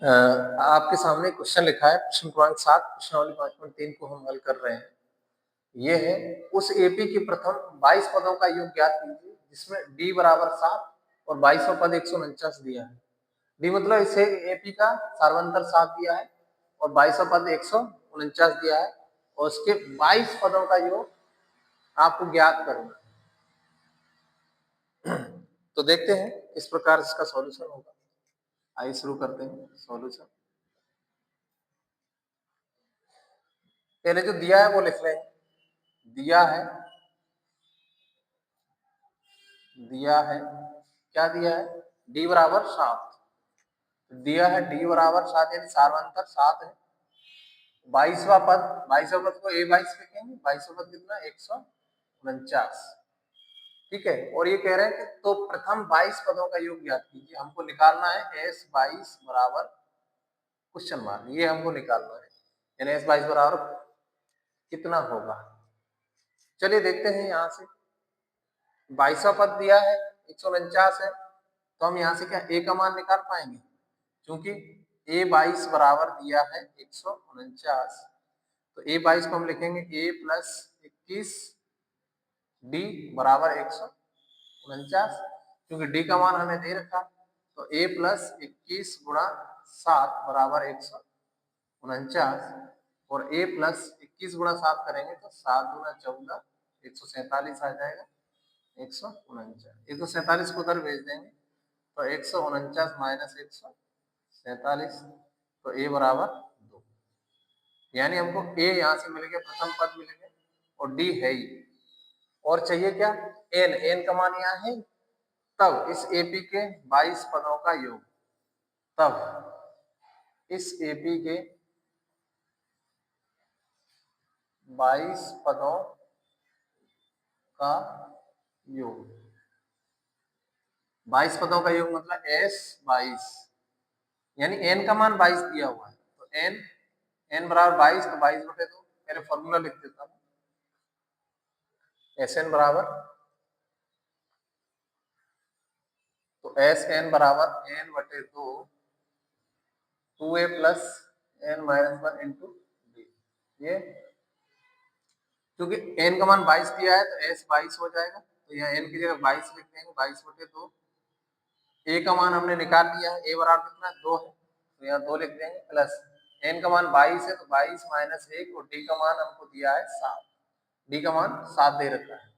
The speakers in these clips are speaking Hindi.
आपके सामने क्वेश्चन लिखा है प्रश्न क्रमांक 7 प्रश्नावली 5.3 को हम हल कर रहे हैं। ये है उस एपी की प्रथम 22 पदों का योग ज्ञात कीजिए जिसमें डी बराबर 7 और 22वां पद 149 दिया है। डी मतलब इसे एपी का सार्वंतर 7 दिया है और 22वां पद 149 दिया है और उसके 22 पदों का योग आपको ज्ञात करना है। तो देखते हैं किस प्रकार इसका सॉल्यूशन होगा। आइए शुरू करते हैं सॉल्यूशन। पहले जो दिया है वो लिख रहे हैं। दिया है क्या दिया है? डी बराबर 7 दिया है। डी बराबर 7 यानी सार्वंतर 7 है। 22वां पद को a22 लिखेंगे। 22वां पद कितना? 149। ठीक है। और ये कह रहे हैं कि तो प्रथम 22 पदों का योग ज्ञात कीजिए। हमको निकालना है s22 बराबर क्वेश्चन मार्क, ये हमको निकालना है। यानी s22 बराबर कितना होगा? चलिए देखते हैं। यहाँ से 22वां पद दिया है 149 है, तो हम यहाँ से क्या a का मान निकाल पाएंगे? क्योंकि a22 बराबर दिया है 149, तो a22 को हम लिखेंगे a प्लस 21 डी बराबर 149। क्योंकि डी का मान हमें दे रखा, तो a प्लस 21 गुणा 7 बराबर 149 और a प्लस 21 गुणा 7 करेंगे तो 7 गुणा 14 147 आ जाएगा। 147 को उधर भेज देंगे तो 149 माइनस 147, तो a बराबर 2। यानी हमको a यहाँ से मिल गया, प्रथम पद मिल गया और d है ही। और चाहिए क्या? n का मान यहाँ है। तब इस एपी के 22 पदों का योग, तब इस एपी के 22 पदों का योग, 22 पदों का योग मतलब s22, यानी n का मान 22 दिया हुआ है, तो n बराबर 22, तो 22/2 पहले फॉर्मूला लिख देता हूँ। Sn बराबर, तो Sn बराबर n/2 2a plus n minus 1 into D. ये क्योंकि n का मान 22 दिया है तो s 22 हो जाएगा, तो यहाँ n की जगह 22 लिख देंगे। 22/2 a का मान हमने निकाल लिया है, a बराबर कितना 2 है, तो यहाँ 2 लिख देंगे प्लस n का मान 22 है तो 22 माइनस 1 और d का मान हमको दिया है 7। d का मान 7 दे रखा है,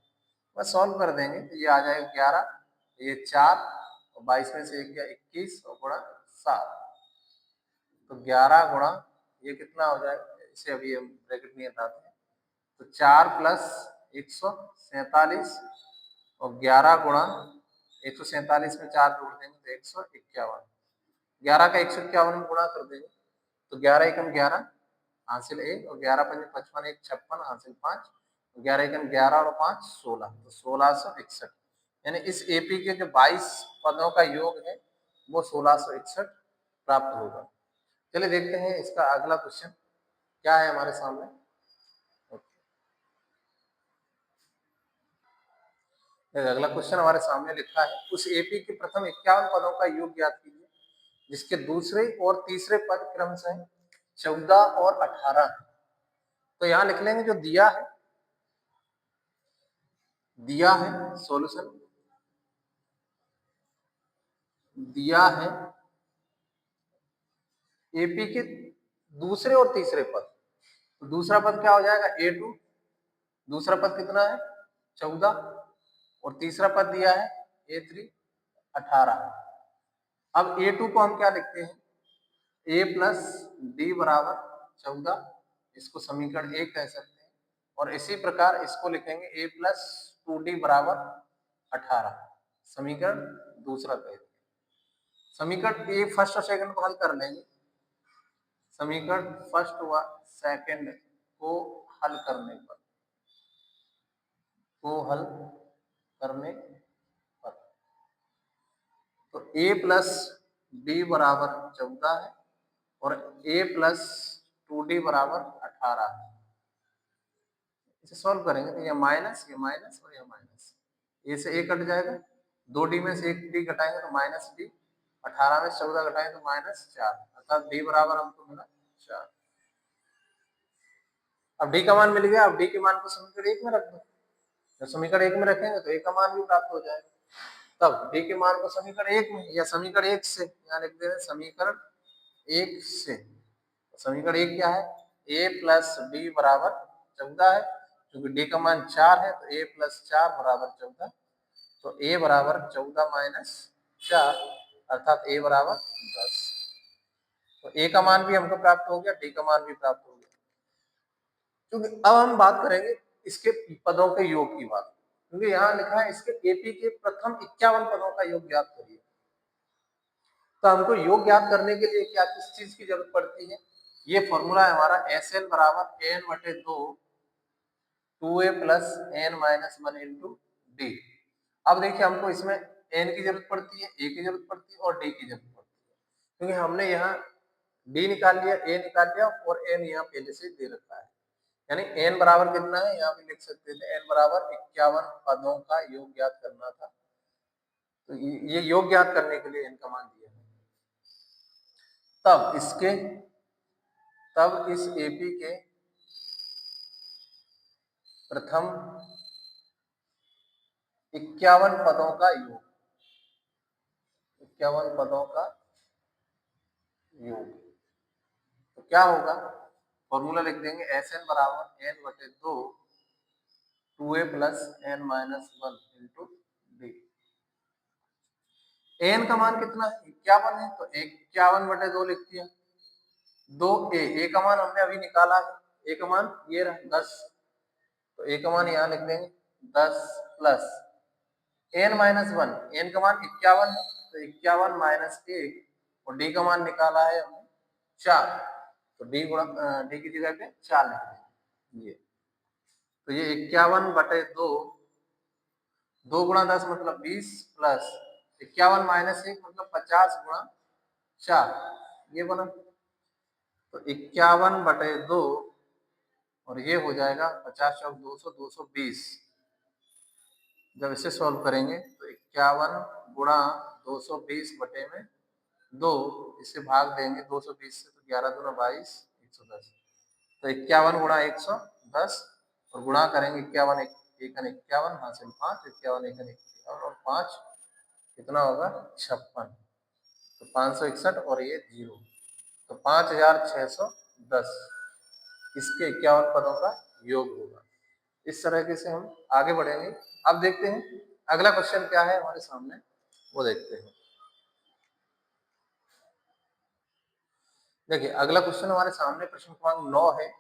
बस सॉल्व कर देंगे तो ये आ जाएगा 11, ये 4 और 22 में से 1 गया 21 और गुणा 7, तो 11 गुणा ये कितना हो जाएगा? इसे अभी हम ब्रैकेट में हटाते हैं, तो 4 प्लस 147 और 11 गुणा 147 में 4 जोड़ देंगे तो 151। 11 का 151 में गुणा कर देंगे तो 11 एकम 11 हासिल 1 और 11 पंजे 55 1 56 हासिल 5, 11 एकम 11 और 5 16, तो 1661। यानी इस एपी के जो 22 पदों का योग है वो 1661 प्राप्त होगा। चलिए देखते हैं इसका अगला क्वेश्चन क्या है हमारे सामने। अगला क्वेश्चन हमारे सामने लिखा है उस एपी के प्रथम 51 पदों का योग ज्ञात कीजिए जिसके दूसरे और तीसरे पद क्रमशः 14 और 18 है। तो यहाँ लिख लेंगे जो दिया है सॉल्यूशन दिया है एपी के दूसरे और तीसरे पद। तो दूसरा पद क्या हो जाएगा? a2, दूसरा पद कितना है? 14 और तीसरा पद दिया है a3 18। अब a2 को हम क्या लिखते हैं? a प्लस डी बराबर 14, इसको समीकरण 1 कह सकते हैं। और इसी प्रकार इसको लिखेंगे a प्लस 2d बराबर 18, समीकरण दूसरा कहते हैं। समीकरण ए फर्स्ट और सेकंड को हल कर लेंगे। समीकरण फर्स्ट व सेकंड को हल करने पर तो a प्लस डी बराबर 14 है और a प्लस 2d बराबर 18 है। इसे सॉल्व करेंगे तो ये माइनस और ये माइनस, ए से ए कट जाएगा, 2d में से 1d घटाएंगे तो माइनस डी, 18 में से 14 घटाएंगे तो -4, अर्थात डी बराबर हमको मिला 4। अब डी का मान मिल गया, अब डी के मान को समीकरण 1 में रख दो। जब समीकरण 1 में रखेंगे तो ए का मान भी प्राप्त हो जाएगा। तब डी के मान को समीकरण 1 में या समीकरण 1 से यहाँ लिख दे रहे समीकरण 1 से। समीकरण 1 क्या है, a प्लस बी बराबर 14 है, क्योंकि डी का मान 4 है तो a प्लस 4 बराबर 14। तो a बराबर 14 माइनस 4 अर्थात a बराबर 10। तो a का मान भी हमको प्राप्त हो गया, d का मान भी प्राप्त हो गया। क्योंकि अब हम बात करेंगे इसके पदों के योग की बात, क्योंकि यहाँ लिखा है इसके एपी के प्रथम 51 पदों का योग ज्ञात करिए। तो हमको योग ज्ञात करने के लिए क्या किस चीज की जरूरत पड़ती है, ये फॉर्मूला है हमारा एस एन बराबर एन बटे 2 2a plus n minus 1 into d. अब देखिए हमको इसमें एन की जरूरत पड़ती है, ए की जरूरत पड़ती है और डी की जरूरत पड़ती है, क्योंकि हमने यहाँ डी निकाल लिया, ए निकाल लिया और एन यहाँ पहले से दे रखा है। यानी एन बराबर कितना है, यहाँ पे लिख सकते थे एन बराबर 51 पदों का योग ज्ञात करना था। तो ये योग ज्ञात करने के लिए एन का मान दिया है। तब इस एपी के प्रथम 51 पदों का योग, 51 पदों का योग, तो क्या होगा, फॉर्मूला लिख देंगे एस एन बराबर एन बटे 2 2a plus n minus 1 into d. N का मान कितना है, 51 है, तो 51 बटे 2 लिख दिया। 2a का मान हमने अभी निकाला है, ए का मान ये रहा 10, तो ए का मान यहाँ लिख देंगे 10 प्लस एन माइनस 1, एन का मान 51 है तो 51 माइनस 1 और डी का मान निकाला है हमने 4, तो डी की जगह पे 4 लिख देंगे ये। तो ये 51 बटे 2, 2 गुणा 10 मतलब 20 प्लस 51 माइनस 1 मतलब 50 गुणा 4, ये बना। तो 51 बटे 2 और ये हो जाएगा 50 चौक 200 220। जब इसे सॉल्व करेंगे तो 51 गुणा 220 बटे में 2, इसे भाग देंगे 220 से, तो 11 दूना 22 110। तो 51 गुणा 110 और गुणा करेंगे 51 एकन 51 हासिल 5, 51 एकन 51 और 5 कितना होगा 56, तो 561 और ये 0, तो 5610 इसके 51 पदों का योग होगा। इस तरह से हम आगे बढ़ेंगे। अब देखते हैं अगला क्वेश्चन क्या है हमारे सामने, वो देखते हैं। देखिए अगला क्वेश्चन हमारे सामने प्रश्न क्रमांक 9 है,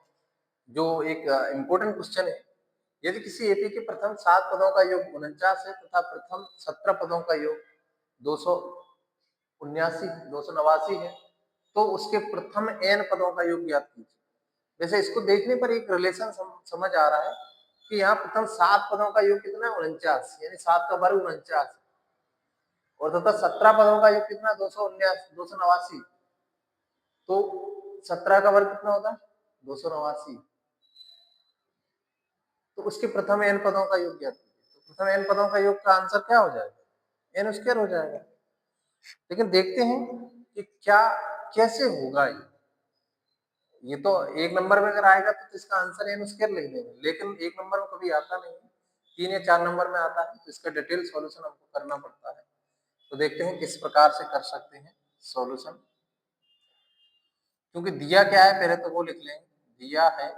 जो एक इंपॉर्टेंट क्वेश्चन है। यदि किसी एपी के प्रथम 7 पदों का योग 49 है तथा प्रथम 17 पदों का योग 289 है, तो उसके प्रथम n पदों का योग ज्ञात कीजिए। वैसे इसको देखने पर एक रिलेशन समझ आ रहा है कि यहाँ प्रथम 7 पदों का योग कितना है 49, यानी 7 का वर्ग 49, और तथा 17 पदों का योग कितना 289, तो 17 का वर्ग कितना होता है 289, तो उसके प्रथम n पदों का योग ज्ञात कीजिए। तो प्रथम n पदों का योग का आंसर क्या हो जाएगा, n स्क्वायर हो जाएगा। लेकिन देखते हैं कि क्या कैसे होगा ये तो एक नंबर में अगर आएगा तो इसका आंसर n स्क्वायर लिख देंगे, लेकिन एक नंबर में कभी आता नहीं, 3 या 4 नंबर में आता है, तो इसका डिटेल सॉल्यूशन हमको करना पड़ता है। तो देखते हैं किस प्रकार से कर सकते हैं सॉल्यूशन, क्योंकि दिया क्या है पहले तो वो लिख लेंगे। दिया है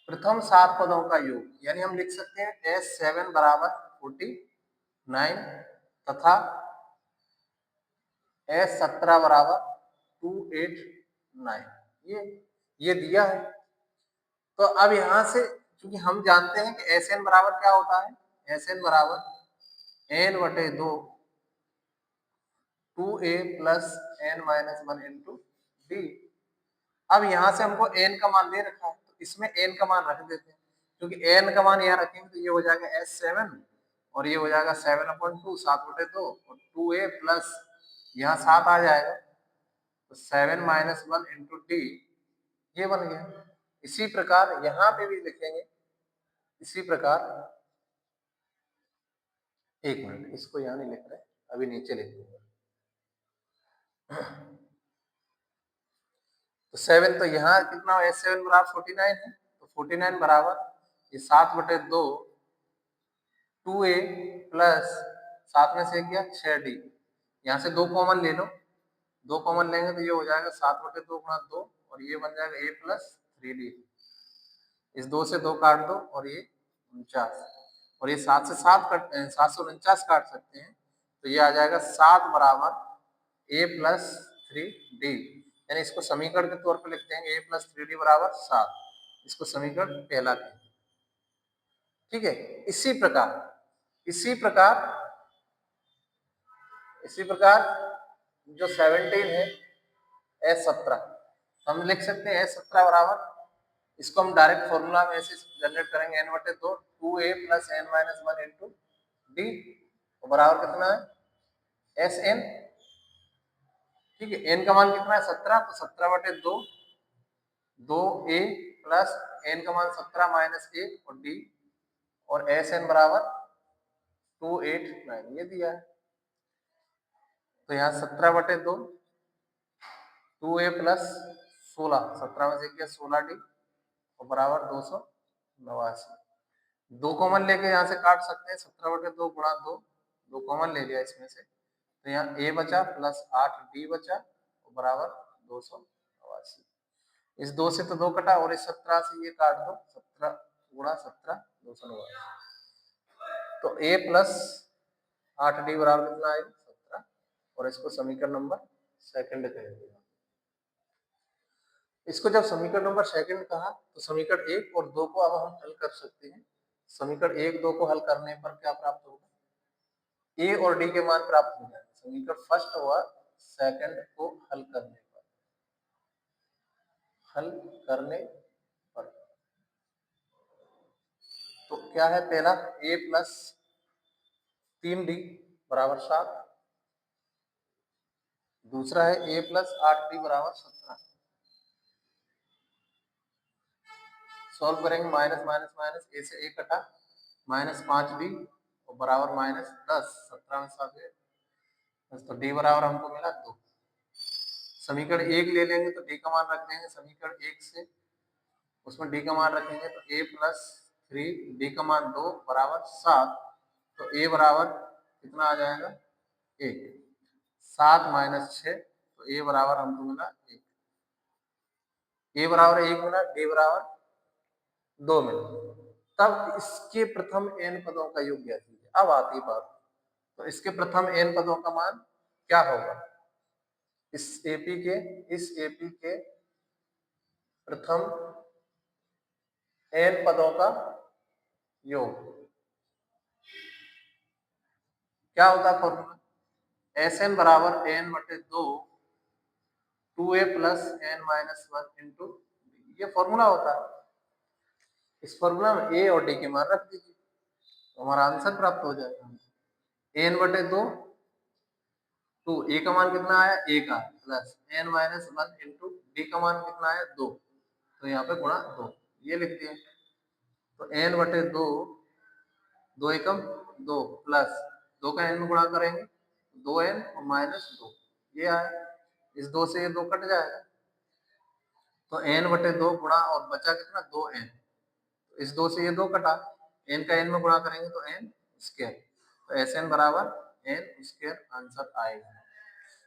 प्रथम 7 पदों का योग, यानी हम लिख सकते हैं S7 बराबर 49 तथा S17 बराबर 289, ये दिया है। तो अब यहां से क्योंकि हम जानते हैं कि Sn बराबर क्या होता है, Sn बराबर n बटे 2 2a plus n minus 1 into d. अब यहां से हमको n का मान दे रखा है, तो इसमें n का मान रख देते हैं, क्योंकि n का मान यहाँ रखेंगे तो ये हो जाएगा S7 और ये हो जाएगा 7/2 7/2 और 2a प्लस यहाँ 7 आ जाएगा, तो 7 माइनस 1 इंटू डी, ये बन गया। इसी प्रकार यहाँ पे भी लिखेंगे, इसी प्रकार, एक मिनट इसको यहाँ नहीं लिख रहे, अभी नीचे लिख देंगे। तो 7 तो यहाँ कितना एस 7 बराबर 49 है, तो 49 बराबर ये 7/2 2a प्लस 7 में से क्या 6d, यहाँ से 2 कॉमन ले लो, 2 कॉमन लेंगे तो ये हो जाएगा 7/2 गुणा 2 और ये बन जाएगा a प्लस 3d। इस 2 से 2 काट दो और ये 49 और ये 7 से 7 कट 749 काट सकते हैं, तो ये आ जाएगा 7 बराबर a प्लस 3d, यानी इसको समीकरण के तौर पर लिखते हैं a प्लस 3d बराबर 7, इसको समीकरण पहला कहते हैं। ठीक है, इसी प्रकार इसी प्रकार इसी प्रकार जो 17 है S17 हम लिख सकते हैं S17 बराबर, इसको हम डायरेक्ट फॉर्मूला में ऐसे जनरेट करेंगे n/2 2a plus n minus 1 into D बराबर कितना है Sn। ठीक है, n का मान कितना है 17, तो 17/2 2a प्लस n का मान 17 माइनस 1 और d और Sn बराबर 289 ये दिया है। तो यहाँ 17/2 2a प्लस 16 17 में से क्या 16d और बराबर 289। 2 कॉमन लेके यहाँ से काट सकते हैं, 17/2 गुणा 2 2 कॉमन ले लिया इसमें से, तो यहाँ a बचा प्लस 8d बचा और बराबर 289। इस 2 से तो 2 कटा और इस 17 से ये काट दो, 17 गुणा 17 289, तो a प्लस 8d बराबर कितना आएगा 17 और इसको समीकरण नंबर सेकंड कहेंगे। इसको जब समीकरण नंबर सेकंड कहा तो समीकरण 1 और 2 को अब हम हल कर सकते हैं। समीकरण 1 2 को हल करने पर क्या प्राप्त होगा, ए और डी के मान प्राप्त हो जाएंगे समीकरण फर्स्ट और सेकंड को हल करने पर। तो क्या है, पहला a प्लस 3d बराबर 7, दूसरा है a प्लस 8d बराबर 17। सॉल्व करेंगे, माइनस माइनस माइनस a से a कटा माइनस 5d और बराबर माइनस 10 17 में 7 है, तो d बराबर हमको मिला 2। समीकरण 1 ले लेंगे तो d का मान रख देंगे समीकरण 1 से, उसमें d का मान रखेंगे तो a प्लस 3 d का मान 2 बराबर 7, तो a बराबर कितना आ जाएगा 1, 7 माइनस 6 तो a बराबर हमको मिला 1, a बराबर 1 मिला, d बराबर 2 मिला। तब इसके प्रथम n पदों का योग ज्ञात कीजिए। अब आती बात, तो इसके प्रथम n पदों का मान क्या होगा, इस एपी के प्रथम n पदों का योग क्या होता है फॉर्मूला, Sn बराबर n/2 2a plus n minus 1 into, ये फॉर्मूला होता है। इस फॉर्मूला में a और d के मान रख दीजिए तो हमारा आंसर प्राप्त हो जाएगा। n/2 2 a का मान कितना आया 1 आया plus n minus 1 into d का मान कितना आया 2, तो यहाँ पे गुणा 2 ये लिख दिए, तो n/2 2 एकम 2 प्लस 2 का n में गुणा करेंगे 2n और माइनस 2 ये आया, इस 2 से ये 2 कट जाएगा, तो n/2 गुणा और बचा कितना 2n, तो इस 2 से ये 2 कटा, n का n में गुणा करेंगे तो n स्क्वायर, तो Sn बराबर n स्क्वायर आंसर आएगा।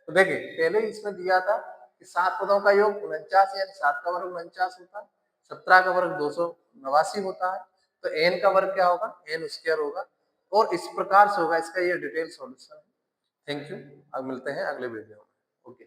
तो देखिए पहले इसमें दिया था कि 7 पदों का योग 49 यानी 7 का वर्ग 49 होता है, 17 का वर्ग 289 होता है, तो n का वर्ग क्या होगा n स्क्वायर होगा, और इस प्रकार से होगा, इसका ये डिटेल सॉल्यूशन है। थैंक यू, अब मिलते हैं अगले वीडियो में। ओके।